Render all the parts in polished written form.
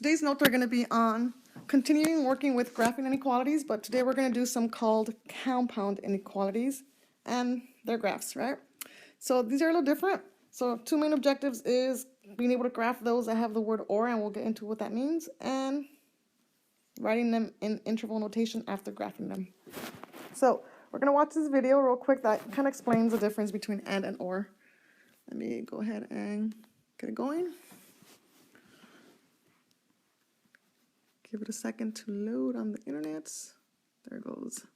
Today's notes are going to be on continuing working with graphing inequalities, but today we're going to do some called compound inequalities and their graphs, right? So these are a little different. So two main objectives is being able to graph those that have the word or, and we'll get into what that means, and writing them in interval notation after graphing them. So we're going to watch this video real quick that kind of explains the difference between and or. Let me go ahead and get it going. Give it a second to load on the internet. There it goes.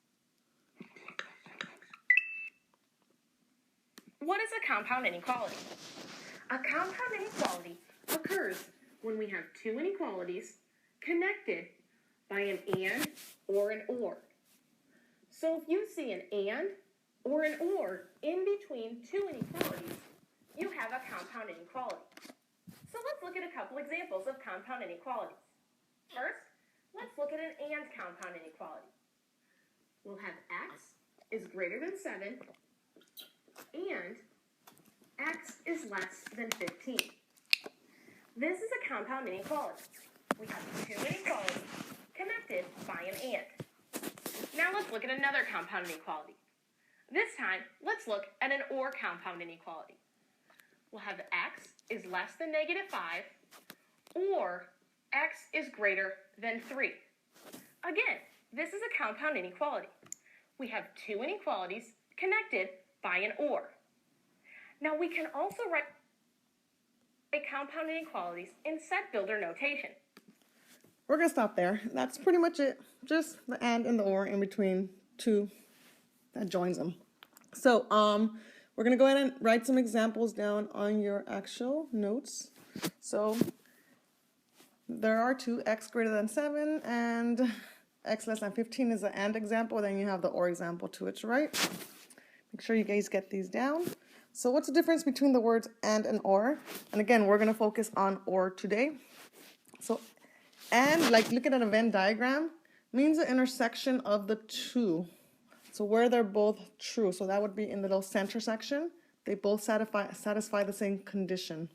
What is a compound inequality? A compound inequality occurs when we have two inequalities connected by an and or an or. So if you see an and or an or in between two inequalities, you have a compound inequality. So let's look at a couple examples of compound inequalities. First, let's look at an and compound inequality. We'll have x is greater than 7 and x is less than 15. This is a compound inequality. We have two inequalities connected by an and. Now let's look at another compound inequality. This time, let's look at an or compound inequality. We'll have x is less than -5 or x is greater than 3. Again, this is a compound inequality. We have two inequalities connected by an or. Now we can also write compound inequalities in set builder notation. We're going to stop there. That's pretty much it. Just the and the or in between two that joins them. So we're going to go ahead and write some examples down on your actual notes. So there are two, x greater than 7 and x less than 15 is the and example. Then you have the or example to its right. Make sure you guys get these down. So what's the difference between the words and or? And again, we're going to focus on or today. So and, like looking at a Venn diagram, means the intersection of the two. So where they're both true. So that would be in the little center section. They both satisfy the same condition.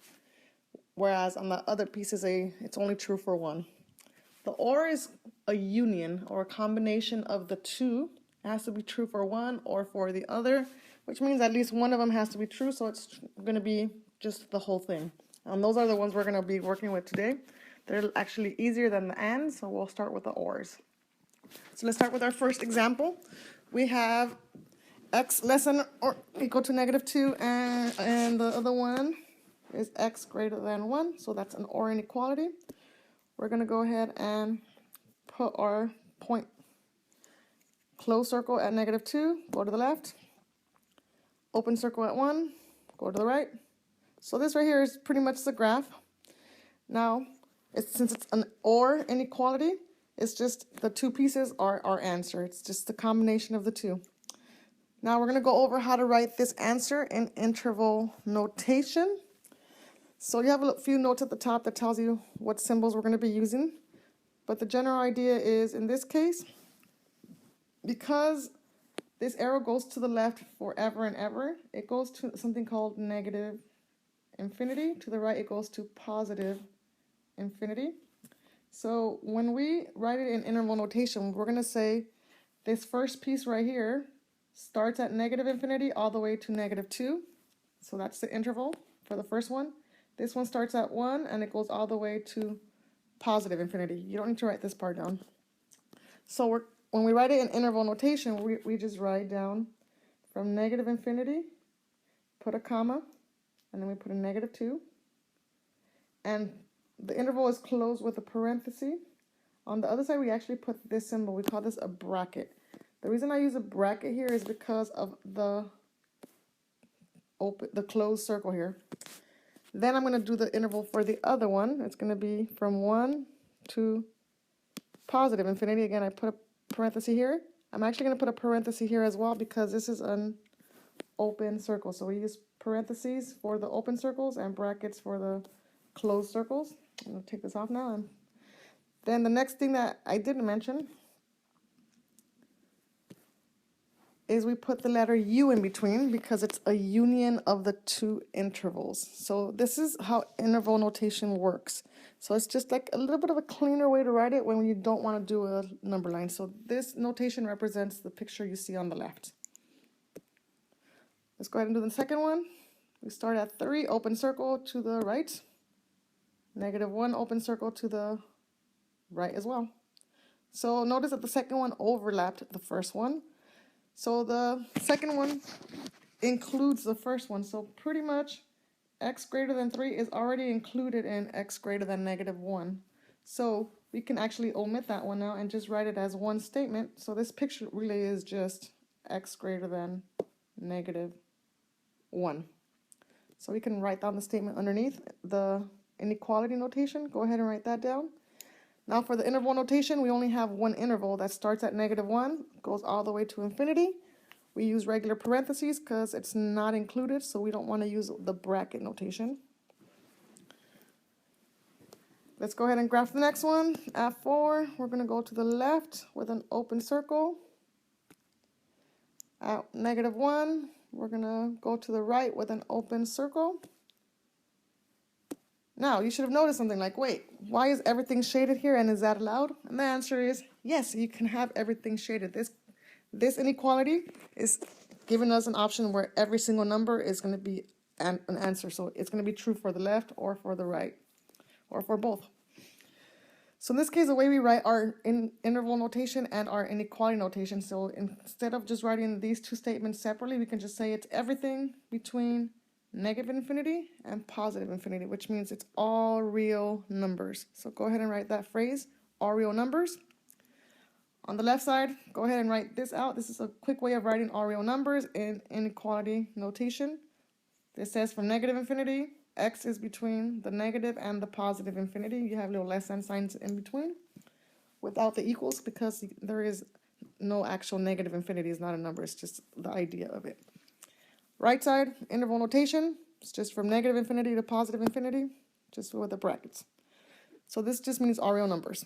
Whereas on the other pieces, it's only true for one. The or is a union or a combination of the two. It has to be true for one or for the other, which means at least one of them has to be true. So it's going to be just the whole thing. And those are the ones we're going to be working with today. They're actually easier than the and, so we'll start with the ors. So let's start with our first example. We have x less than or equal to -2, and the other one is x greater than 1, so that's an or inequality. We're going to go ahead and put our point closed circle at -2, go to the left. Open circle at 1, go to the right. So this right here is pretty much the graph. Now, since it's an or inequality, it's just the two pieces are our answer. It's just the combination of the two. Now we're going to go over how to write this answer in interval notation. So you have a few notes at the top that tells you what symbols we're going to be using. But the general idea is, in this case, because this arrow goes to the left forever and ever, it goes to something called negative infinity. To the right, it goes to positive infinity. So when we write it in interval notation, we're going to say this first piece right here starts at negative infinity all the way to -2. So that's the interval for the first one. This one starts at 1 and it goes all the way to positive infinity. You don't need to write this part down. So when we write it in interval notation, we just write down from negative infinity, put a comma, and then we put a -2. And the interval is closed with a parenthesis. On the other side, we actually put this symbol. We call this a bracket. The reason I use a bracket here is because of the closed circle here. Then I'm going to do the interval for the other one. It's going to be from 1 to positive infinity. Again, I put a parenthesis here. I'm actually going to put a parenthesis here as well because this is an open circle. So we use parentheses for the open circles and brackets for the closed circles. I'm going to take this off now. And then the next thing that I didn't mention is we put the letter U in between because it's a union of the two intervals. So this is how interval notation works. So it's just like a little bit of a cleaner way to write it when you don't want to do a number line. So this notation represents the picture you see on the left. Let's go ahead and do the second one. We start at 3, open circle to the right. -1, open circle to the right as well. So notice that the second one overlapped the first one. So the second one includes the first one. So pretty much x greater than 3 is already included in x greater than -1. So we can actually omit that one now and just write it as one statement. So this picture really is just x greater than -1. So we can write down the statement underneath the inequality notation. Go ahead and write that down. Now for the interval notation, we only have one interval that starts at -1, goes all the way to infinity. We use regular parentheses because it's not included, so we don't want to use the bracket notation. Let's go ahead and graph the next one. At 4, we're going to go to the left with an open circle. At -1, we're going to go to the right with an open circle. Now, you should have noticed something like, wait, why is everything shaded here and is that allowed? And the answer is yes, you can have everything shaded. This inequality is giving us an option where every single number is going to be an answer. So it's going to be true for the left or for the right or for both. So in this case, the way we write our interval notation and our inequality notation, so instead of just writing these two statements separately, we can just say it's everything between -infinity and +infinity, which means it's all real numbers. So go ahead and write that phrase, all real numbers. On the left side, go ahead and write this out. This is a quick way of writing all real numbers in inequality notation. This says from -infinity, x is between the negative and the positive infinity. You have little less than signs in between without the equals because there is no actual negative infinity. It's not a number. It's just the idea of it. Right side, interval notation. It's just from -infinity to +infinity, just with the brackets. So this just means all real numbers.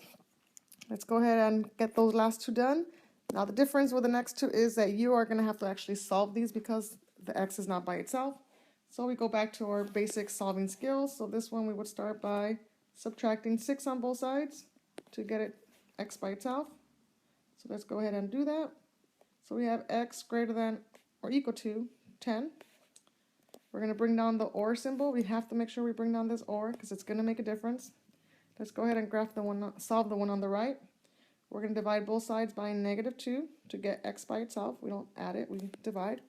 Let's go ahead and get those last two done. Now the difference with the next two is that you are going to have to actually solve these because the x is not by itself. So we go back to our basic solving skills. So this one we would start by subtracting 6 on both sides to get it x by itself. So let's go ahead and do that. So we have x greater than or equal to 10. We're going to bring down the or symbol. We have to make sure we bring down this or because it's going to make a difference. Let's go ahead and graph the one, solve the one on the right. We're going to divide both sides by -2 to get x by itself. We don't add it, we divide.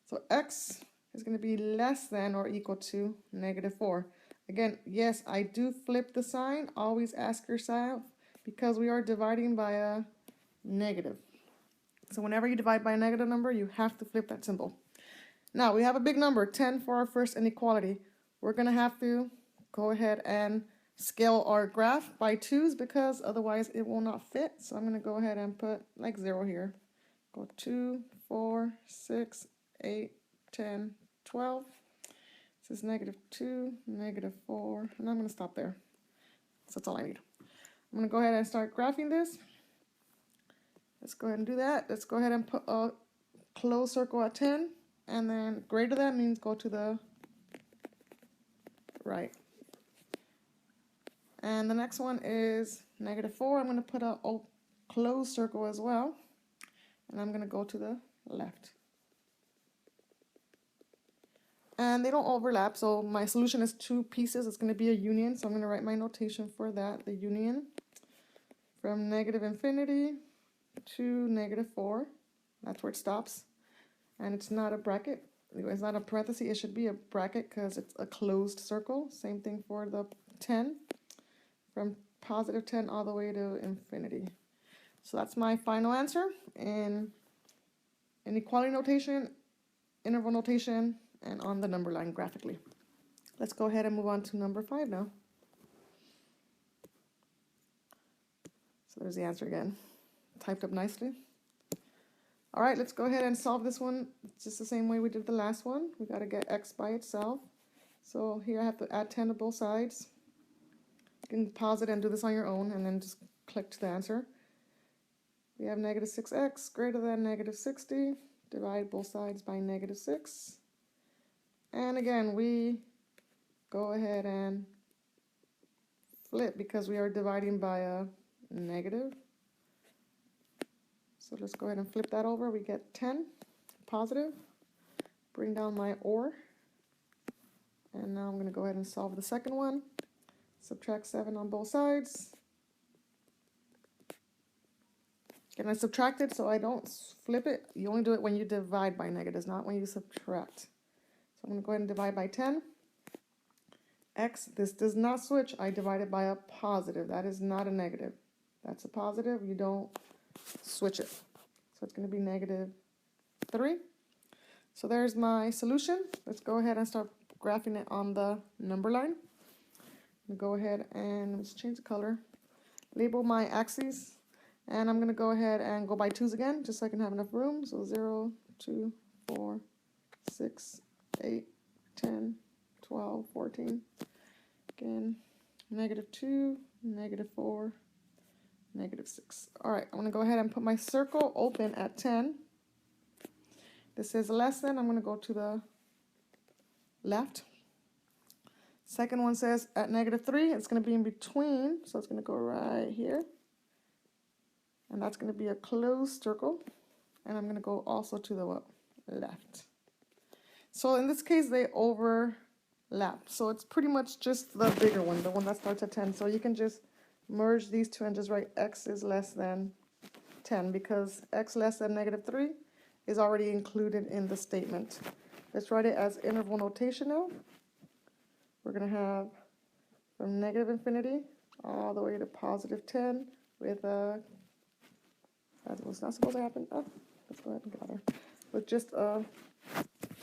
So x is going to be less than or equal to -4. Again, yes, I do flip the sign. Always ask yourself because we are dividing by a negative. So whenever you divide by a negative number, you have to flip that symbol. Now we have a big number, 10 for our first inequality. We're going to have to go ahead and scale our graph by 2's because otherwise it will not fit. So I'm going to go ahead and put like 0 here. Go 2, 4, 6, 8, 10, 12. This is -2, -4, and I'm going to stop there. So that's all I need. I'm going to go ahead and start graphing this. Let's go ahead and do that. Let's go ahead and put a closed circle at 10, and then greater than means go to the right. And the next one is -4. I'm going to put a closed circle as well, and I'm going to go to the left. And they don't overlap, so my solution is 2 pieces. It's going to be a union, so I'm going to write my notation for that, the union from -infinity to -4. That's where it stops. And it's not a bracket. It's not a parenthesis. It should be a bracket because it's a closed circle. Same thing for the 10, from +10 all the way to infinity. So that's my final answer in inequality notation, interval notation, and on the number line graphically. Let's go ahead and move on to number 5 now. So there's the answer again, typed up nicely. All right, let's go ahead and solve this one just the same way we did the last one. We got to get x by itself. So here I have to add 10 to both sides. You can pause it and do this on your own and then just click to the answer. We have -6x greater than -60. divide both sides by -6. And again, we go ahead and flip because we are dividing by a negative. So just go ahead and flip that over. We get 10 positive. Bring down my OR. And now I'm going to go ahead and solve the second one. Subtract 7 on both sides. And I subtract it so I don't flip it. You only do it when you divide by negatives, not when you subtract. So I'm going to go ahead and divide by 10. X, this does not switch. I divide it by a positive. That is not a negative. That's a positive. You don't switch it. So it's going to be -3. So there's my solution. Let's go ahead and start graphing it on the number line. I'm going to go ahead and let's change the color. Label my axes. And I'm going to go ahead and go by 2's again, just so I can have enough room. So 0, 2, 4, 6, 8, 10, 12, 14. Again, -2, -4, -6. All right, I'm going to go ahead and put my circle open at 10. This is less than. I'm going to go to the left. Second one says at -3. It's going to be in between, so it's going to go right here. And that's going to be a closed circle. And I'm going to go also to the left. So in this case, they overlap. So it's pretty much just the bigger one, the one that starts at 10. So you can just merge these two and just write x is less than 10 because x less than -3 is already included in the statement. Let's write it as interval notation now. We're going to have from -infinity all the way to +10 with a, that was not supposed to happen. Oh, let's go ahead and gather. With just a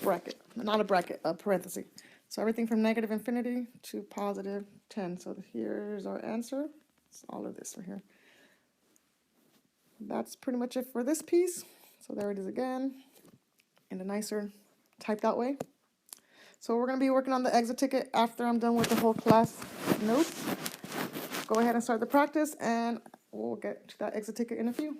bracket, not a bracket, a parenthesis. So everything from -infinity to +10. So here's our answer. It's all of this right here. That's pretty much it for this piece. So there it is again, in a nicer typed out way. So we're going to be working on the exit ticket after I'm done with the whole class notes. Go ahead and start the practice, and we'll get to that exit ticket in a few.